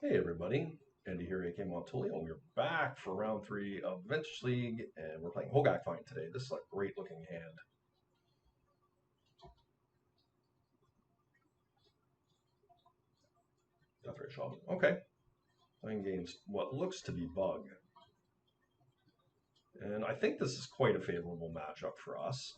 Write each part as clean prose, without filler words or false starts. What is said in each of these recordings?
Hey everybody, Andy here, aka Montulio. We're back for round 3 of Vintage League, and we're playing HogaakVine today. This is a great looking hand. Death Ray Shaman. Okay. Playing against what looks to be Bug. And I think this is quite a favorable matchup for us.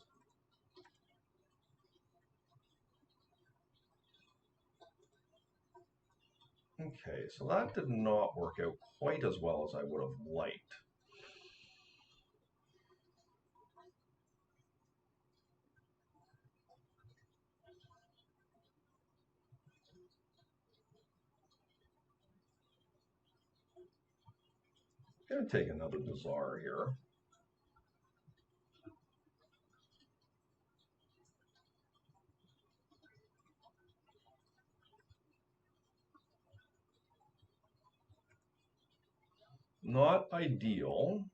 Okay, so that did not work out quite as well as I would have liked. I'm going to take another Bazaar here. Not ideal.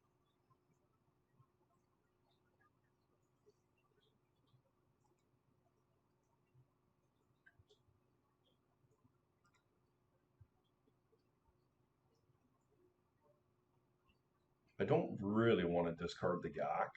I don't really want to discard the Gak.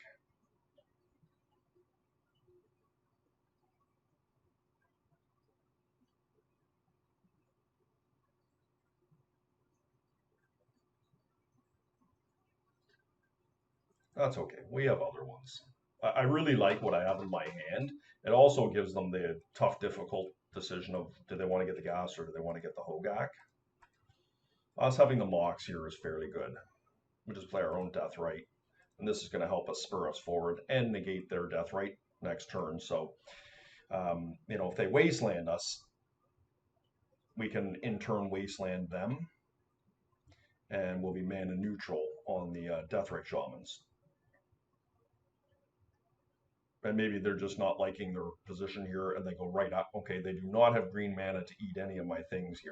That's okay. We have other ones. I really like what I have in my hand. It also gives them the tough, difficult decision of do they want to get the gas or do they want to get the Hogaak? Us having the Mox here is fairly good. We just play our own Death Right, and this is going to help us spur us forward and negate their Death Right next turn. So, if they wasteland us, we can in turn wasteland them, and we'll be mana neutral on the Death Right Shamans. And maybe they're just not liking their position here and they go right up. Okay, they do not have green mana to eat any of my things here.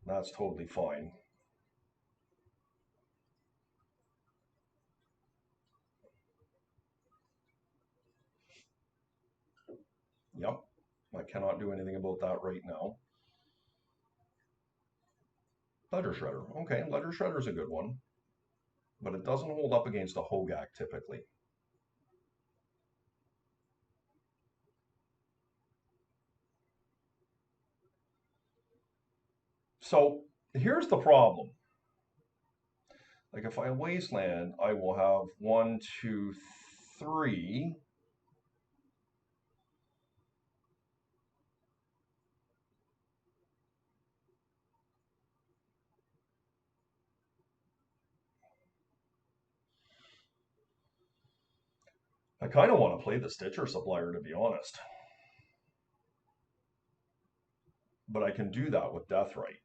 That's totally fine. Yep, I cannot do anything about that right now. Ledger Shredder. Okay, Ledger Shredder is a good one, but it doesn't hold up against a Hogaak typically. So here's the problem. Like if I wasteland, I will have 1, 2, 3. I kind of want to play the Stitcher Supplier to be honest, but I can do that with Death Right.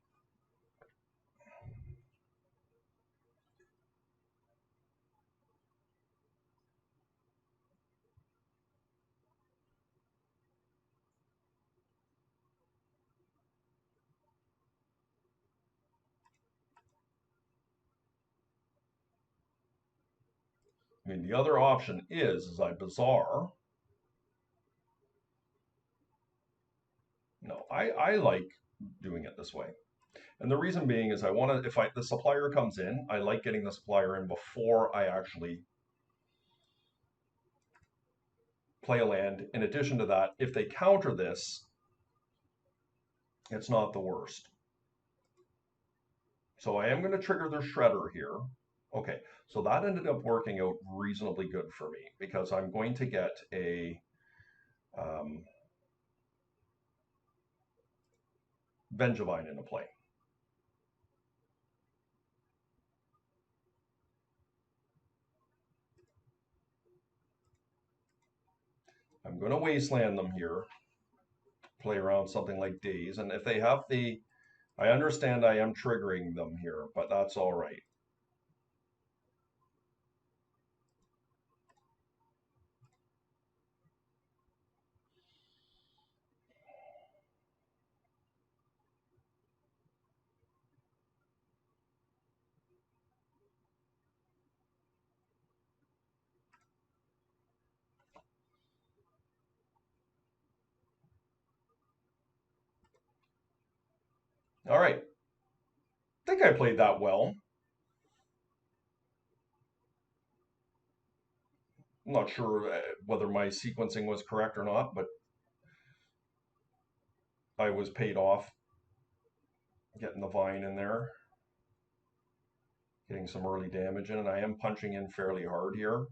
I mean, the other option is I Bazaar. No, I like doing it this way. And the reason being is I want to, if the supplier comes in, I like getting the supplier in before I actually play a land. In addition to that, if they counter this, it's not the worst. So I am going to trigger their Shredder here. Okay, so that ended up working out reasonably good for me because I'm going to get a Vengevine into play. I'm going to wasteland them here, play around something like Daze, and if they have the, I understand I am triggering them here, but that's all right. All right, think I played that well. I'm not sure whether my sequencing was correct or not, but I was paid off getting the vine in there, getting some early damage in, and I am punching in fairly hard here.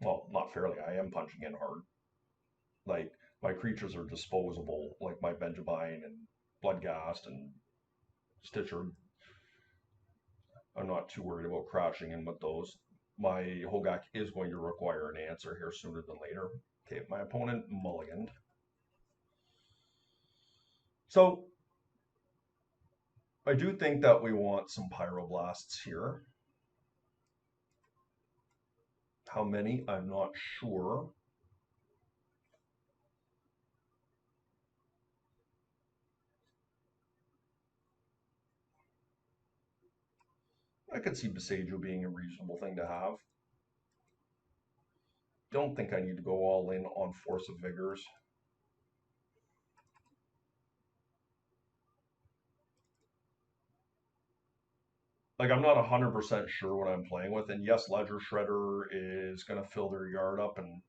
Well, not fairly, I am punching in hard. Like, my creatures are disposable, like my Benjamine and Bloodghast and Stitcher. I'm not too worried about crashing in with those. My Hogaak is going to require an answer here sooner than later. Okay, my opponent mulliganed. So I do think that we want some Pyroblasts here. How many? I'm not sure. I could see Besaidu being a reasonable thing to have. Don't think I need to go all in on Force of Vigors. Like, I'm not 100% sure what I'm playing with. And yes, Ledger Shredder is going to fill their yard up and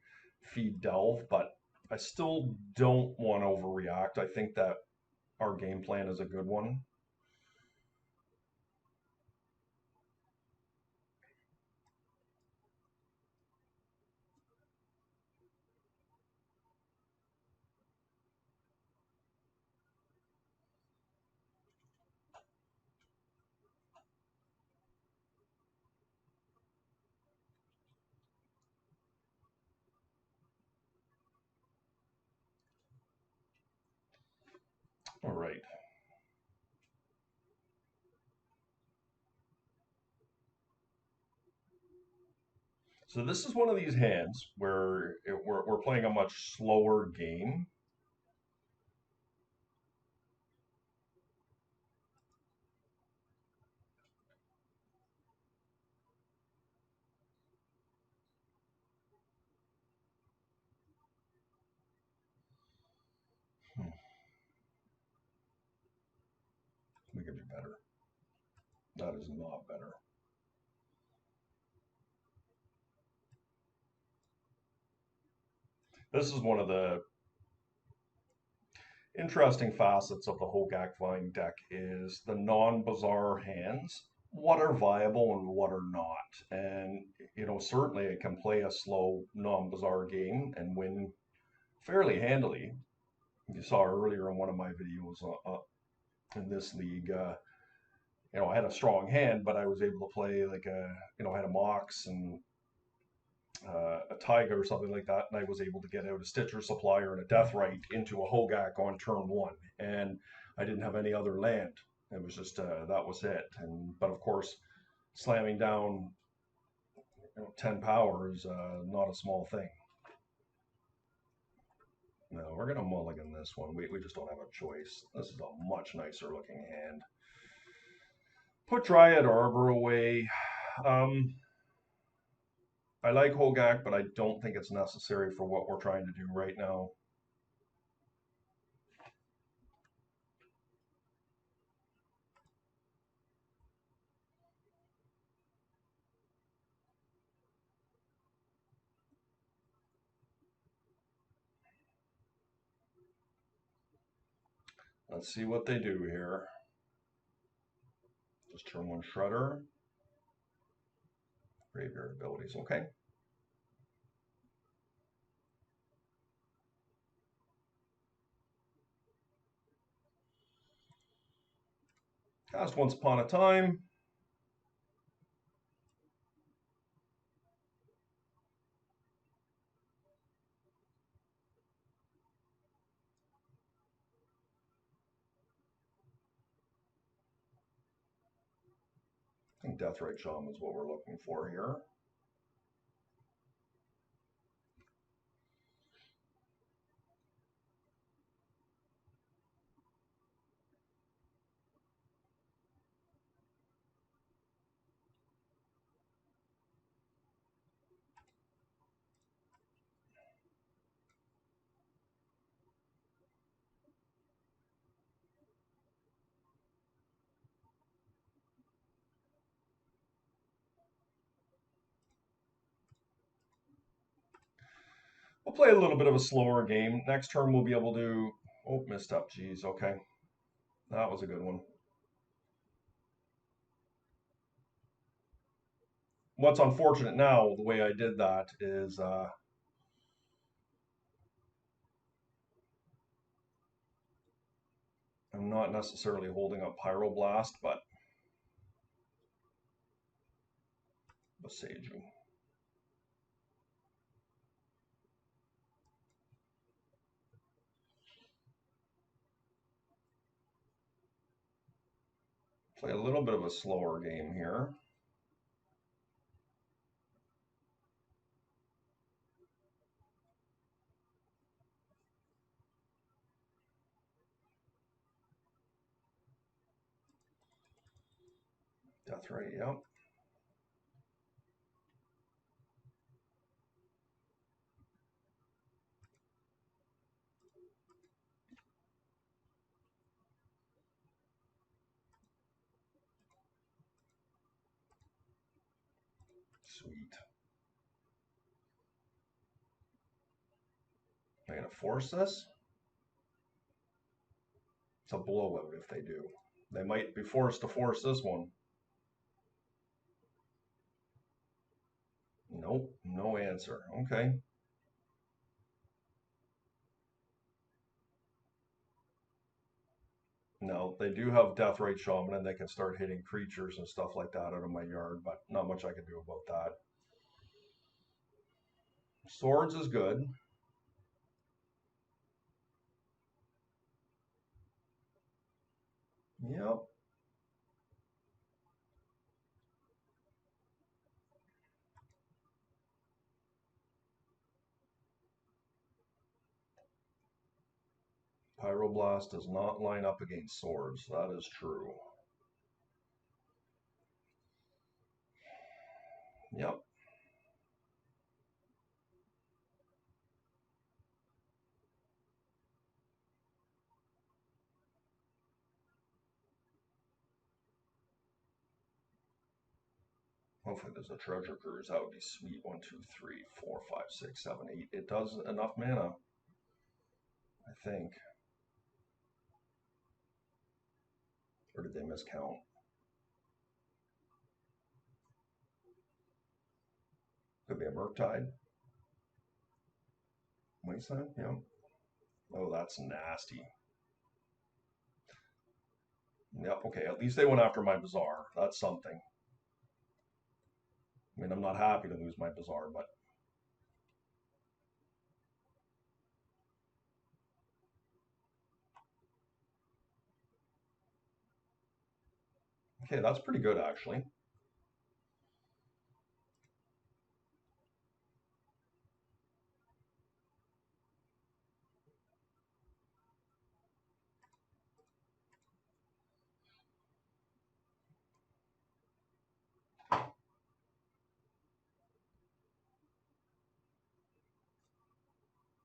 feed Delve, but I still don't want to overreact. I think that our game plan is a good one. All right. So this is one of these hands where we're playing a much slower game. Hmm, we could do better. That is not better. This is one of the interesting facets of the HogaakVine deck is the non-bazaar hands. What are viable and what are not? And, certainly it can play a slow non-bazaar game and win fairly handily. You saw earlier in one of my videos in this league, I had a strong hand, but I was able to play like I had a Mox and a Tiger or something like that, and I was able to get out a Stitcher Supplier and a Deathrite into a Hogaak on turn one, and I didn't have any other land. It was just that was it. But of course, slamming down 10 power is not a small thing. No, we're gonna mulligan this one. We just don't have a choice. This is a much nicer looking hand. Put Dryad Arbor away. I like Hogaak, but I don't think it's necessary for what we're trying to do right now. Let's see what they do here. Just turn one Shredder. Graveyard abilities, okay. Cast Once Upon a Time. I think Deathrite Shaman is what we're looking for here. We'll play a little bit of a slower game. Next turn we'll be able to. Oh, missed up. Jeez. Okay, that was a good one. What's unfortunate now, the way I did that is I'm not necessarily holding up Pyroblast, but Besage. Play a little bit of a slower game here. Death Ray, yep. Sweet. Am I going to force this? It's a blowout if they do. They might be forced to force this one. Nope, no answer. Okay. No, they do have Death Ray Shaman and they can start hitting creatures and stuff like that out of my yard, but not much I can do about that. Swords is good. Yep. Pyroblast does not line up against swords. That is true. Yep. Hopefully there's a treasure cruise. That would be sweet. 1, 2, 3, 4, 5, 6, 7, 8. It does enough mana, I think. Or did they miscount? Could be a Murktide. Wasteland, yeah. Oh, that's nasty. Yep, okay, at least they went after my Bazaar. That's something. I mean, I'm not happy to lose my Bazaar, but... Okay, that's pretty good, actually.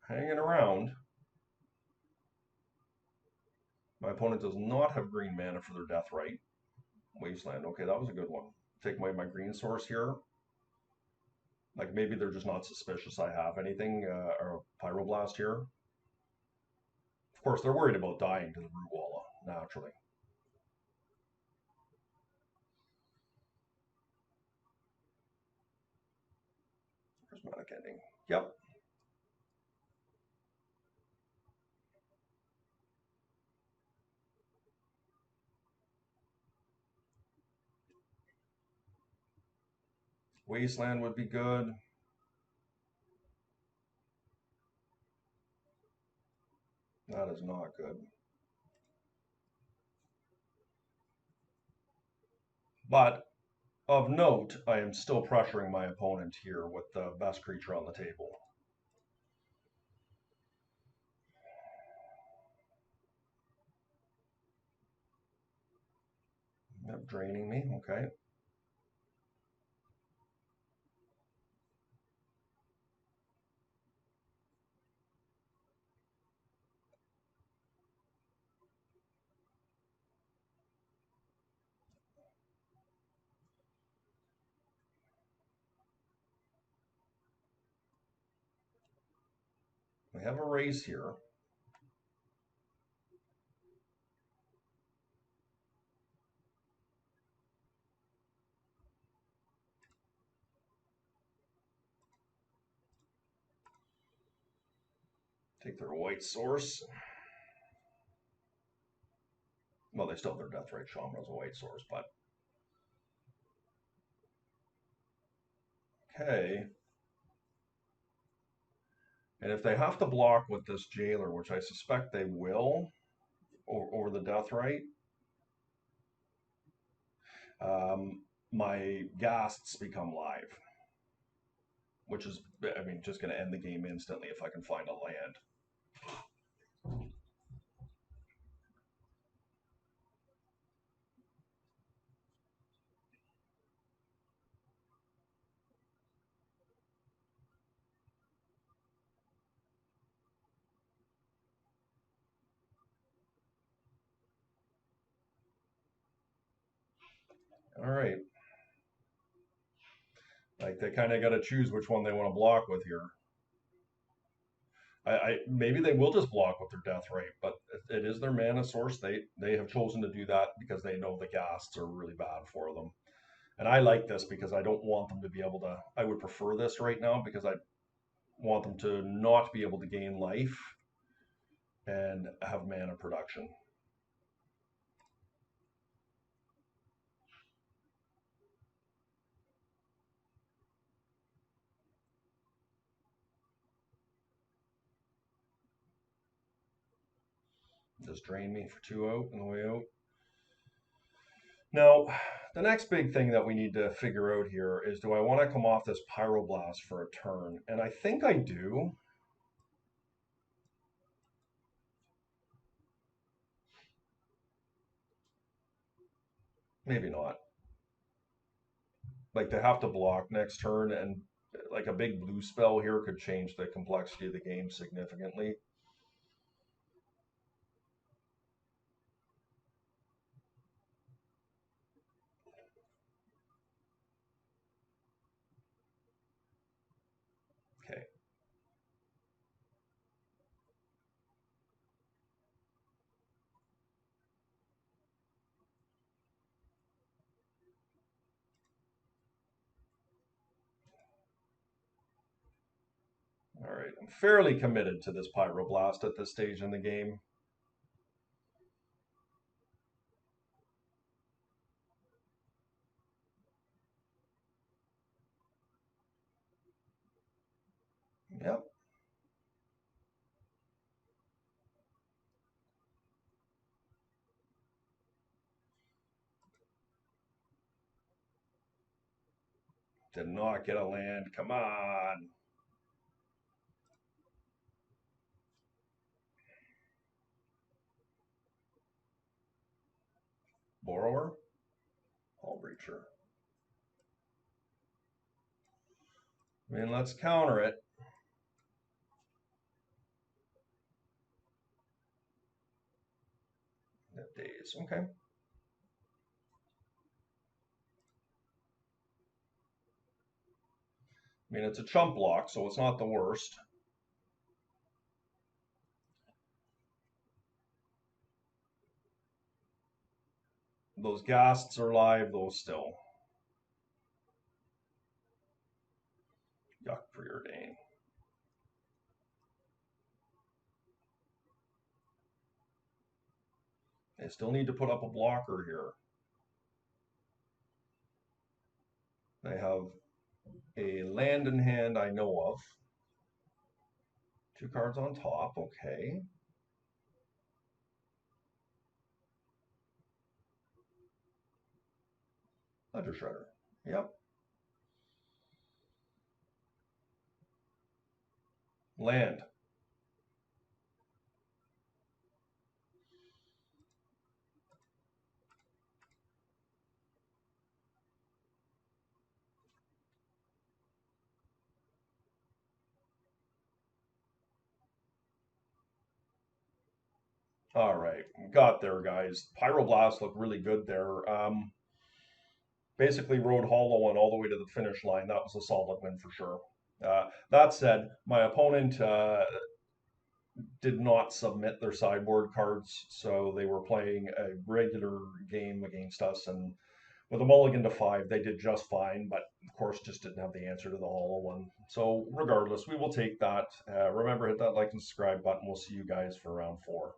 Hanging around. My opponent does not have green mana for their Death Right. Wasteland, okay, that was a good one. Take away my green source here. Like maybe they're just not suspicious I have anything, or Pyroblast here. Of course, they're worried about dying to the Root Walla, naturally. Prismatic Ending. Yep. Wasteland would be good. That is not good. But of note, I am still pressuring my opponent here with the best creature on the table. Yep, draining me, okay. I have a race here. Take their white source. Well, they still have their Deathrite Shaman as a white source, but okay. And if they have to block with this Jailer, which I suspect they will, over the Deathrite, my Ghasts become live, which is, I mean, just going to end the game instantly if I can find a land. All right. Like they kind of got to choose which one they want to block with here. Maybe they will just block with their Deathrite, but it is their mana source. They have chosen to do that because they know the Ghasts are really bad for them. And I like this because I don't want them to be able to. I would prefer this right now because I want them to not be able to gain life and have mana production. Just drain me for 2 out on the way out. Now, the next big thing that we need to figure out here is, do I want to come off this Pyroblast for a turn? And I think I do. Maybe not. Like they have to block next turn, and like a big blue spell here could change the complexity of the game significantly. Okay. All right. I'm fairly committed to this Pyroblast at this stage in the game. Yep. Did not get a land. Come on. Borrower? Hull Breacher. I mean, let's counter it. Days. Okay. I mean, it's a chump block, so it's not the worst. Those Ghasts are live, those still. Yuck, Preordain. They still need to put up a blocker here. They have a land in hand I know of. 2 cards on top, okay. Ledger Shredder, yep. Land. All right, got there, guys. Pyroblast looked really good there. Basically rode hollow on all the way to the finish line. That was a solid win for sure. That said, my opponent did not submit their sideboard cards, so they were playing a regular game against us, and with a mulligan to 5, they did just fine, but of course just didn't have the answer to the hollow one. So regardless, we will take that. Remember, hit that like and subscribe button. We'll see you guys for round 4.